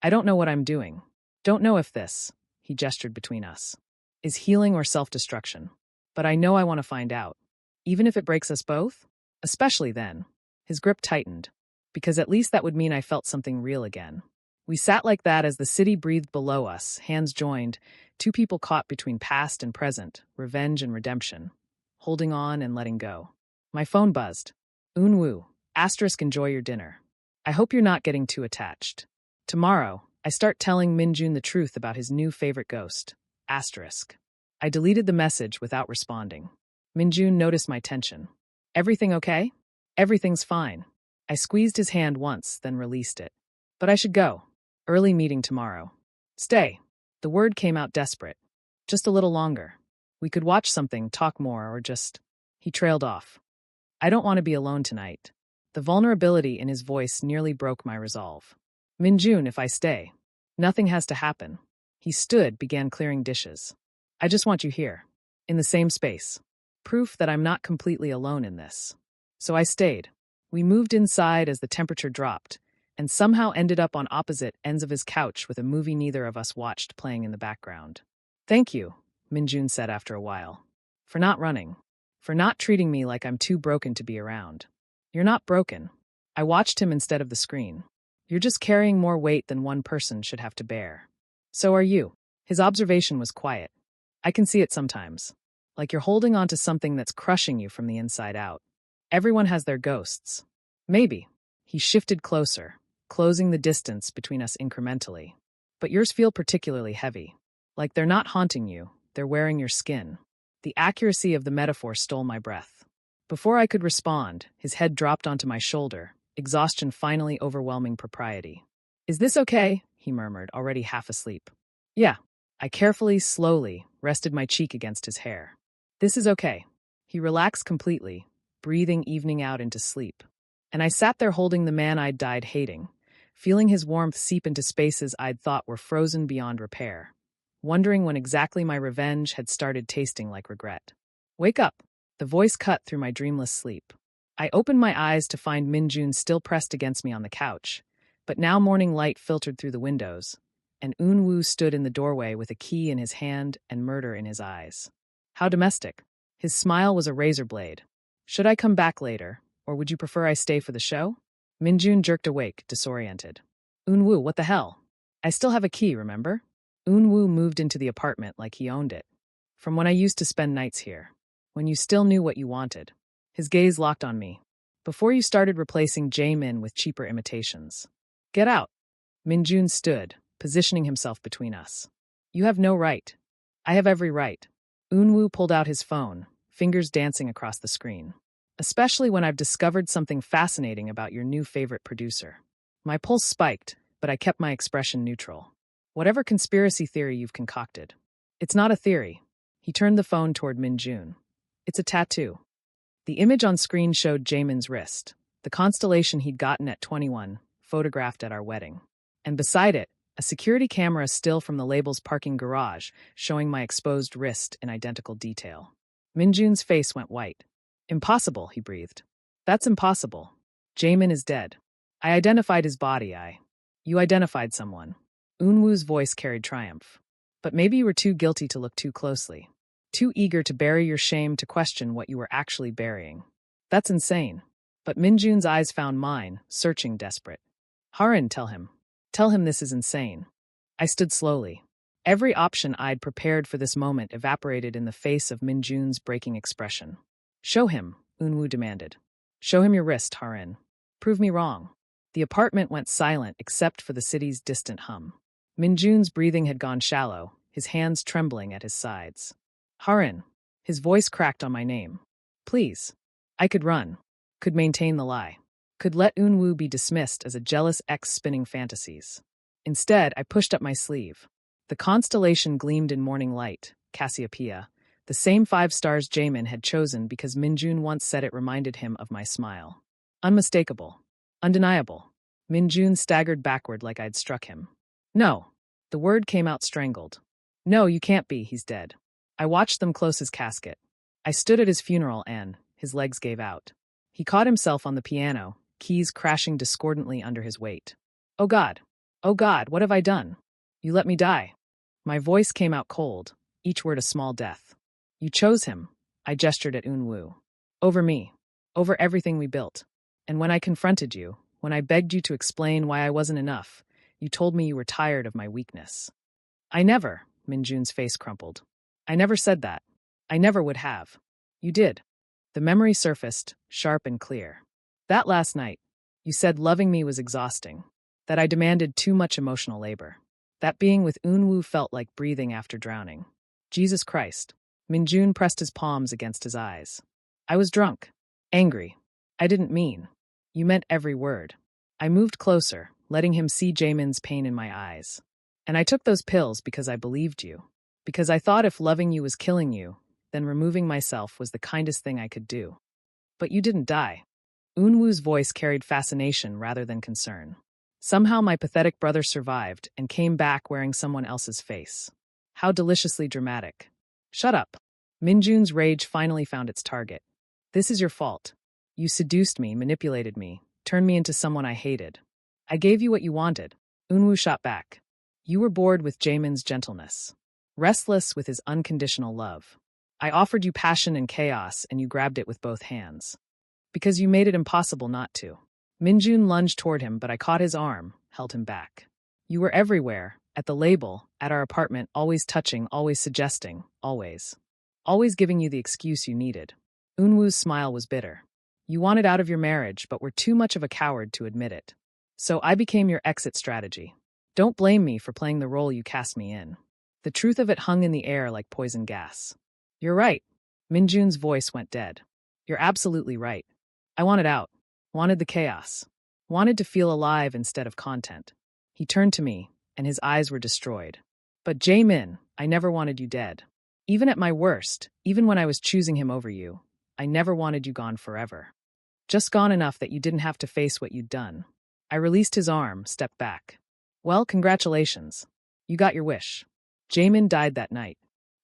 I don't know what I'm doing. Don't know if this, he gestured between us, is healing or self-destruction. But I know I want to find out. Even if it breaks us both? Especially then. His grip tightened. Because at least that would mean I felt something real again. We sat like that as the city breathed below us, hands joined, two people caught between past and present, revenge and redemption, holding on and letting go. My phone buzzed. Unwoo, *, enjoy your dinner. I hope you're not getting too attached. Tomorrow, I start telling Minjun the truth about his new favorite ghost, *. I deleted the message without responding. Minjun noticed my tension. Everything okay? Everything's fine. I squeezed his hand once, then released it. But I should go. Early meeting tomorrow. Stay. The word came out desperate. Just a little longer. We could watch something, talk more, or just... He trailed off. I don't want to be alone tonight. The vulnerability in his voice nearly broke my resolve. Minjun, if I stay, nothing has to happen. He stood, began clearing dishes. I just want you here, in the same space. Proof that I'm not completely alone in this. So I stayed. We moved inside as the temperature dropped, and somehow ended up on opposite ends of his couch with a movie neither of us watched playing in the background. Thank you, Minjun said after a while. For not running. For not treating me like I'm too broken to be around. You're not broken. I watched him instead of the screen. You're just carrying more weight than one person should have to bear. So are you. His observation was quiet. I can see it sometimes. Like you're holding on to something that's crushing you from the inside out. Everyone has their ghosts. Maybe. He shifted closer, closing the distance between us incrementally. But yours feel particularly heavy. Like they're not haunting you, they're wearing your skin. The accuracy of the metaphor stole my breath. Before I could respond, his head dropped onto my shoulder, exhaustion finally overwhelming propriety. Is this okay? He murmured, already half asleep. Yeah. I carefully, slowly, rested my cheek against his hair. This is okay. He relaxed completely, breathing evening out into sleep. And I sat there holding the man I'd died hating, feeling his warmth seep into spaces I'd thought were frozen beyond repair, wondering when exactly my revenge had started tasting like regret. Wake up! The voice cut through my dreamless sleep. I opened my eyes to find Minjun still pressed against me on the couch, but now morning light filtered through the windows, and Eun-woo stood in the doorway with a key in his hand and murder in his eyes. How domestic. His smile was a razor blade. Should I come back later, or would you prefer I stay for the show? Minjun jerked awake, disoriented. Eun-woo, what the hell? I still have a key, remember? Eun-woo moved into the apartment like he owned it. From when I used to spend nights here. When you still knew what you wanted. His gaze locked on me. Before you started replacing Jaemin with cheaper imitations. Get out. Minjun stood, positioning himself between us. You have no right. I have every right. Eun-woo pulled out his phone, fingers dancing across the screen. Especially when I've discovered something fascinating about your new favorite producer. My pulse spiked, but I kept my expression neutral. Whatever conspiracy theory you've concocted. It's not a theory. He turned the phone toward Minjun. It's a tattoo. The image on screen showed Jaemin's wrist, the constellation he'd gotten at 21, photographed at our wedding. And beside it, a security camera still from the label's parking garage, showing my exposed wrist in identical detail. Minjun's face went white. Impossible, he breathed. That's impossible. Jaemin is dead. I identified his body, You identified someone. Eun-woo's voice carried triumph. But maybe you were too guilty to look too closely. Too eager to bury your shame to question what you were actually burying. That's insane. But Minjun's eyes found mine, searching, desperate. Harin, tell him. Tell him this is insane. I stood slowly. Every option I'd prepared for this moment evaporated in the face of Minjun's breaking expression. Show him, Eun-woo demanded. Show him your wrist, Harin. Prove me wrong. The apartment went silent except for the city's distant hum. Minjun's breathing had gone shallow, his hands trembling at his sides. Harin. His voice cracked on my name. Please. I could run. Could maintain the lie. Could let Eun-woo be dismissed as a jealous ex spinning fantasies. Instead, I pushed up my sleeve. The constellation gleamed in morning light, Cassiopeia, the same 5 stars Jaemin had chosen because Minjun once said it reminded him of my smile. Unmistakable. Undeniable. Minjun staggered backward like I'd struck him. No. The word came out strangled. No, you can't be, he's dead. I watched them close his casket. I stood at his funeral and his legs gave out. He caught himself on the piano, keys crashing discordantly under his weight. Oh God, what have I done? You let me die. My voice came out cold, each word a small death. You chose him, I gestured at Eun-woo. Over me, over everything we built. And when I confronted you, when I begged you to explain why I wasn't enough, you told me you were tired of my weakness. I never, Minjun's face crumpled. I never said that. I never would have. You did. The memory surfaced, sharp and clear. That last night, you said loving me was exhausting, that I demanded too much emotional labor. That being with Eun-woo felt like breathing after drowning. Jesus Christ. Minjun pressed his palms against his eyes. I was drunk. Angry. I didn't mean. You meant every word. I moved closer, letting him see Jaemin's pain in my eyes. And I took those pills because I believed you. Because I thought if loving you was killing you, then removing myself was the kindest thing I could do. But you didn't die. Eun-woo's voice carried fascination rather than concern. Somehow my pathetic brother survived and came back wearing someone else's face. How deliciously dramatic. Shut up. Minjun's rage finally found its target. This is your fault. You seduced me, manipulated me, turned me into someone I hated. I gave you what you wanted. Eunwoo shot back. You were bored with Jaemin's gentleness, restless with his unconditional love. I offered you passion and chaos, and you grabbed it with both hands. Because you made it impossible not to. Minjun lunged toward him, but I caught his arm, held him back. You were everywhere, at the label, at our apartment, always touching, always suggesting, always. Always giving you the excuse you needed. Eunwoo's smile was bitter. You wanted out of your marriage, but were too much of a coward to admit it. So I became your exit strategy. Don't blame me for playing the role you cast me in. The truth of it hung in the air like poison gas. You're right. Minjun's voice went dead. You're absolutely right. I wanted out. Wanted the chaos. Wanted to feel alive instead of content. He turned to me, and his eyes were destroyed. But Jaemin, I never wanted you dead. Even at my worst, even when I was choosing him over you, I never wanted you gone forever. Just gone enough that you didn't have to face what you'd done. I released his arm, stepped back. Well, congratulations. You got your wish. Jaemin died that night.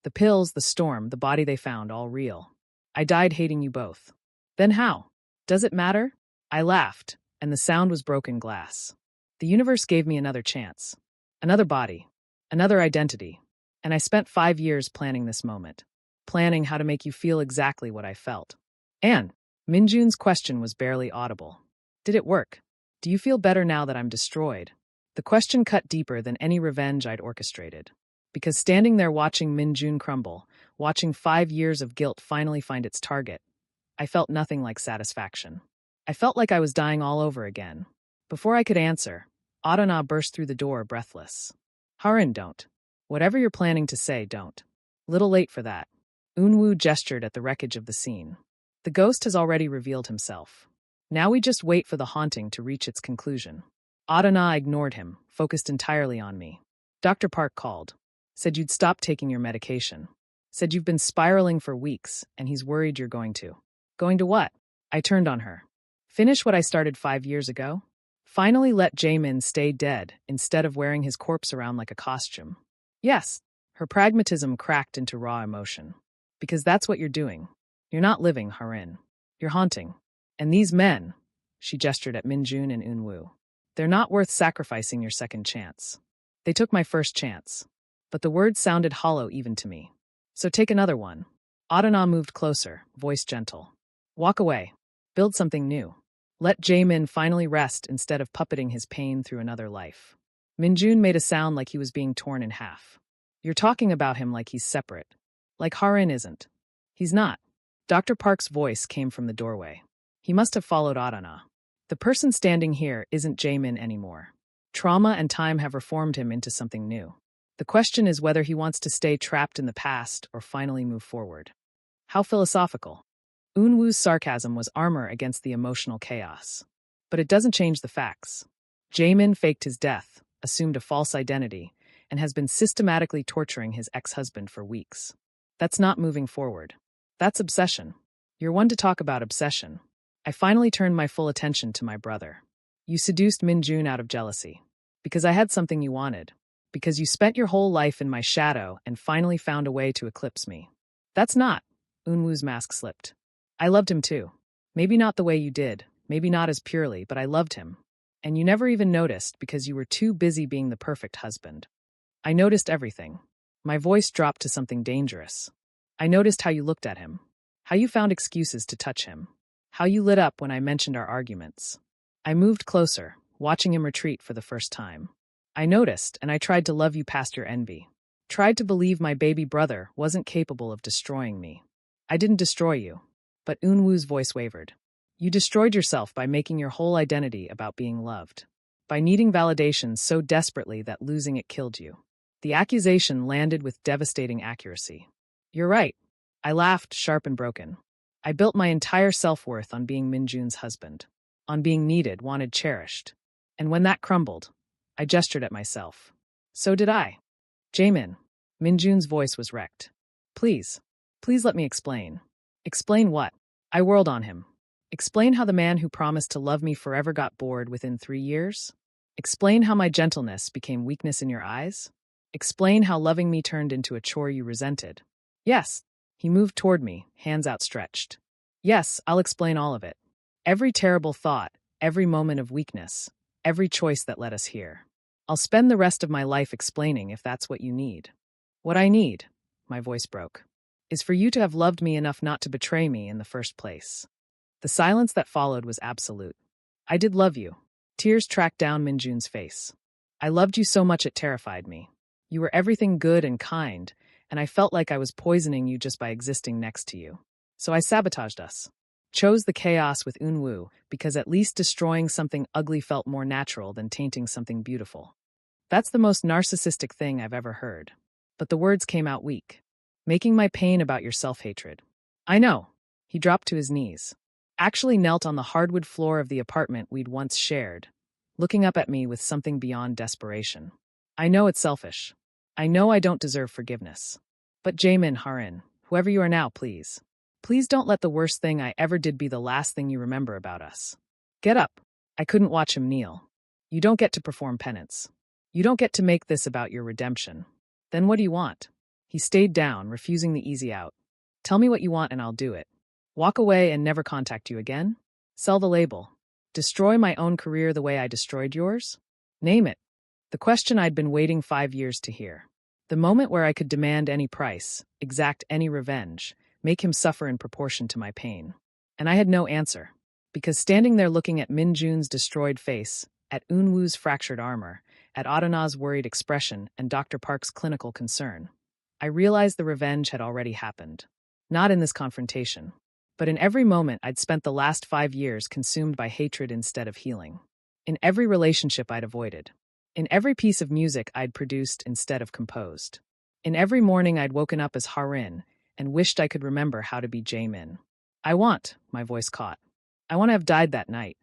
The pills, the storm, the body they found, all real. I died hating you both. Then how? Does it matter? I laughed, and the sound was broken glass. The universe gave me another chance. Another body. Another identity. And I spent 5 years planning this moment. Planning how to make you feel exactly what I felt. And Minjun's question was barely audible. Did it work? Do you feel better now that I'm destroyed? The question cut deeper than any revenge I'd orchestrated. Because standing there watching Minjun crumble, watching 5 years of guilt finally find its target, I felt nothing like satisfaction. I felt like I was dying all over again. Before I could answer, Adana burst through the door breathless. Harin, don't. Whatever you're planning to say, don't. Little late for that. Eunwoo gestured at the wreckage of the scene. The ghost has already revealed himself. Now we just wait for the haunting to reach its conclusion. Adana ignored him, focused entirely on me. Dr. Park called. Said you'd stop taking your medication. Said you've been spiraling for weeks, and he's worried you're going to. Going to what? I turned on her. Finish what I started 5 years ago? Finally let Jaemin stay dead instead of wearing his corpse around like a costume. Yes, her pragmatism cracked into raw emotion. Because that's what you're doing. You're not living, Harin. You're haunting. And these men, she gestured at Minjun and Eunwoo, they're not worth sacrificing your second chance. They took my first chance. But the words sounded hollow even to me. So take another one. Adana moved closer, voice gentle. Walk away. Build something new. Let Jaemin finally rest instead of puppeting his pain through another life. Minjun made a sound like he was being torn in half. You're talking about him like he's separate. Like Harin isn't. He's not. Dr. Park's voice came from the doorway. He must have followed Adana. The person standing here isn't Jaemin anymore. Trauma and time have reformed him into something new. The question is whether he wants to stay trapped in the past or finally move forward. How philosophical. Eunwoo's sarcasm was armor against the emotional chaos. But it doesn't change the facts. Jaemin faked his death, assumed a false identity, and has been systematically torturing his ex-husband for weeks. That's not moving forward. That's obsession. You're one to talk about obsession. I finally turned my full attention to my brother. You seduced Minjun out of jealousy. Because I had something you wanted. Because you spent your whole life in my shadow and finally found a way to eclipse me. That's not. Eunwoo's mask slipped. I loved him too. Maybe not the way you did, maybe not as purely, but I loved him. And you never even noticed because you were too busy being the perfect husband. I noticed everything. My voice dropped to something dangerous. I noticed how you looked at him. How you found excuses to touch him. How you lit up when I mentioned our arguments. I moved closer, watching him retreat for the first time. I noticed, and I tried to love you past your envy. Tried to believe my baby brother wasn't capable of destroying me. I didn't destroy you. But Eunwoo's voice wavered. You destroyed yourself by making your whole identity about being loved. By needing validation so desperately that losing it killed you. The accusation landed with devastating accuracy. You're right. I laughed, sharp and broken. I built my entire self-worth on being Minjun's husband. On being needed, wanted, cherished. And when that crumbled, I gestured at myself. So did I. Jaemin. Minjun's voice was wrecked. Please let me explain. Explain what? I whirled on him. Explain how the man who promised to love me forever got bored within 3 years? Explain how my gentleness became weakness in your eyes? Explain how loving me turned into a chore you resented? Yes. He moved toward me, hands outstretched. Yes, I'll explain all of it. Every terrible thought, every moment of weakness, every choice that led us here. I'll spend the rest of my life explaining if that's what you need. What I need, my voice broke, is for you to have loved me enough not to betray me in the first place. The silence that followed was absolute. I did love you. Tears tracked down Minjun's face. I loved you so much it terrified me. You were everything good and kind, and I felt like I was poisoning you just by existing next to you. So I sabotaged us. Chose the chaos with Unwoo because at least destroying something ugly felt more natural than tainting something beautiful. That's the most narcissistic thing I've ever heard. But the words came out weak, making my pain about your self-hatred. I know. He dropped to his knees, actually knelt on the hardwood floor of the apartment we'd once shared, looking up at me with something beyond desperation. I know it's selfish. I know I don't deserve forgiveness. But Jaemin, Harin, whoever you are now, please. Please don't let the worst thing I ever did be the last thing you remember about us. Get up. I couldn't watch him kneel. You don't get to perform penance. You don't get to make this about your redemption. Then what do you want? He stayed down, refusing the easy out. Tell me what you want and I'll do it. Walk away and never contact you again? Sell the label. Destroy my own career the way I destroyed yours? Name it. The question I'd been waiting 5 years to hear. The moment where I could demand any price, exact any revenge, make him suffer in proportion to my pain. And I had no answer. Because standing there looking at Minjun's destroyed face, at Unwoo's fractured armor, at Adana's worried expression and Dr. Park's clinical concern, I realized the revenge had already happened. Not in this confrontation, but in every moment I'd spent the last 5 years consumed by hatred instead of healing. In every relationship I'd avoided. In every piece of music I'd produced instead of composed. In every morning I'd woken up as Harin and wished I could remember how to be Jaemin. My voice caught. I want to have died that night.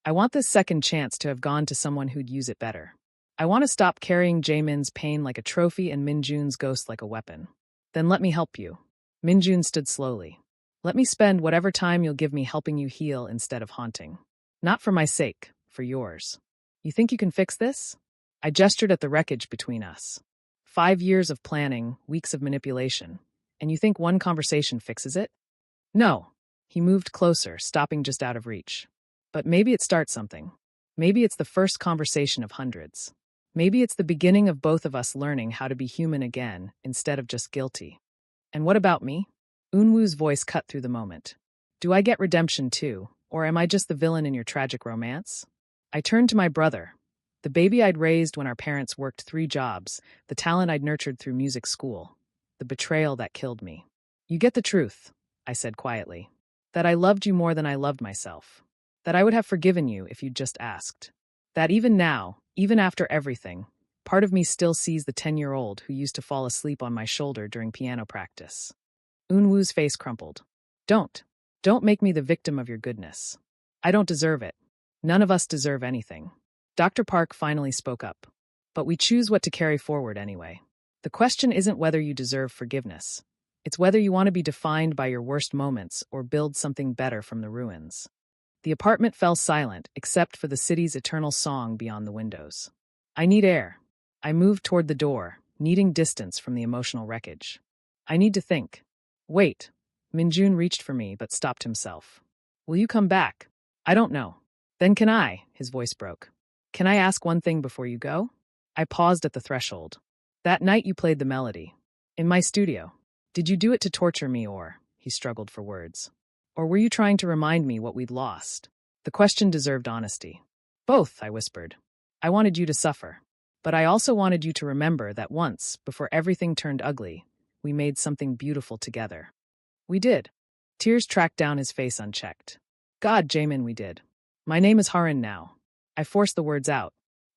I want this second chance to have gone to someone who'd use it better. I want to stop carrying Jaemin's pain like a trophy and Minjun's ghost like a weapon. Then let me help you. Minjun stood slowly. Let me spend whatever time you'll give me helping you heal instead of haunting. Not for my sake, for yours. You think you can fix this? I gestured at the wreckage between us. 5 years of planning, weeks of manipulation. And you think one conversation fixes it? No. He moved closer, stopping just out of reach. But maybe it starts something. Maybe it's the first conversation of hundreds. Maybe it's the beginning of both of us learning how to be human again, instead of just guilty. And what about me? Unwoo's voice cut through the moment. Do I get redemption too, or am I just the villain in your tragic romance? I turned to my brother, the baby I'd raised when our parents worked 3 jobs, the talent I'd nurtured through music school, the betrayal that killed me. You get the truth, I said quietly. That I loved you more than I loved myself. That I would have forgiven you if you'd just asked. That even now, even after everything, part of me still sees the 10-year-old who used to fall asleep on my shoulder during piano practice. Unwoo's face crumpled. Don't make me the victim of your goodness. I don't deserve it. None of us deserve anything. Dr. Park finally spoke up. But we choose what to carry forward anyway. The question isn't whether you deserve forgiveness. It's whether you want to be defined by your worst moments or build something better from the ruins. The apartment fell silent, except for the city's eternal song beyond the windows. I need air. I moved toward the door, needing distance from the emotional wreckage. I need to think. Wait. Minjun reached for me but stopped himself. Will you come back? I don't know. Then can I? His voice broke. Can I ask one thing before you go? I paused at the threshold. That night you played the melody. In my studio. Did you do it to torture me or, he struggled for words, or were you trying to remind me what we'd lost? The question deserved honesty. Both, I whispered. I wanted you to suffer. But I also wanted you to remember that once, before everything turned ugly, we made something beautiful together. We did. Tears tracked down his face unchecked. God, Jaemin, we did. My name is Harin now. I forced the words out.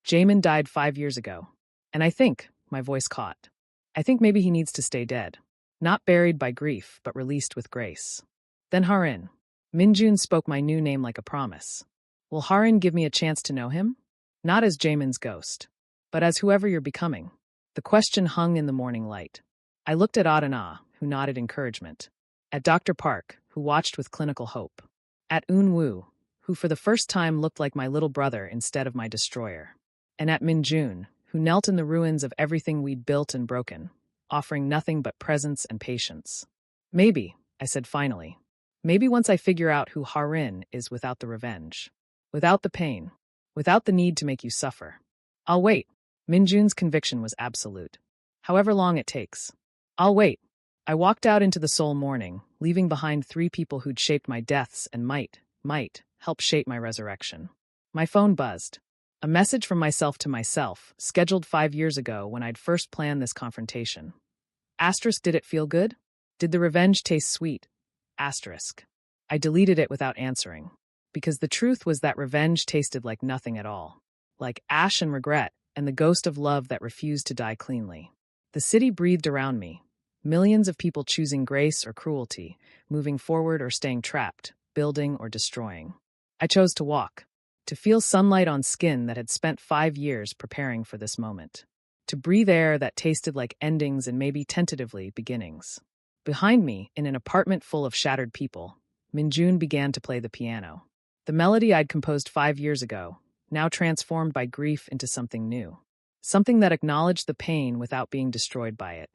Jaemin died 5 years ago. And I think, my voice caught, I think maybe he needs to stay dead. Not buried by grief, but released with grace. Then Harin. Minjun spoke my new name like a promise. Will Harin give me a chance to know him? Not as Jaemin's ghost, but as whoever you're becoming. The question hung in the morning light. I looked at Adana, who nodded encouragement. At Dr. Park, who watched with clinical hope. At Unwoo, who for the first time looked like my little brother instead of my destroyer. and at Minjun, who knelt in the ruins of everything we'd built and broken, offering nothing but presence and patience. Maybe, I said finally. Maybe once I figure out who Harin is without the revenge. Without the pain. Without the need to make you suffer. I'll wait. Minjun's conviction was absolute. However long it takes. I'll wait. I walked out into the soul morning, leaving behind 3 people who'd shaped my deaths and might help shape my resurrection. My phone buzzed. A message from myself to myself, scheduled 5 years ago when I'd first planned this confrontation. Asterisk, did it feel good? Did the revenge taste sweet? Asterisk. I deleted it without answering, because the truth was that revenge tasted like nothing at all. Like ash and regret, and the ghost of love that refused to die cleanly. The city breathed around me. Millions of people choosing grace or cruelty, moving forward or staying trapped, building or destroying. I chose to walk, to feel sunlight on skin that had spent 5 years preparing for this moment, to breathe air that tasted like endings and maybe tentatively beginnings. Behind me, in an apartment full of shattered people, Minjun began to play the piano. The melody I'd composed 5 years ago, now transformed by grief into something new. Something that acknowledged the pain without being destroyed by it.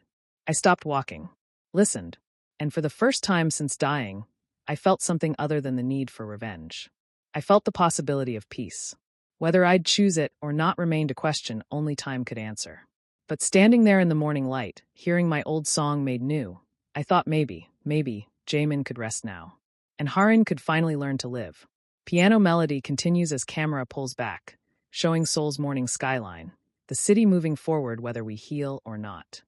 I stopped walking, listened, and for the first time since dying, I felt something other than the need for revenge. I felt the possibility of peace. Whether I'd choose it or not remained a question only time could answer. But standing there in the morning light, hearing my old song made new, I thought maybe, Jamin could rest now. And Harin could finally learn to live. Piano melody continues as camera pulls back, showing Seoul's morning skyline, the city moving forward whether we heal or not.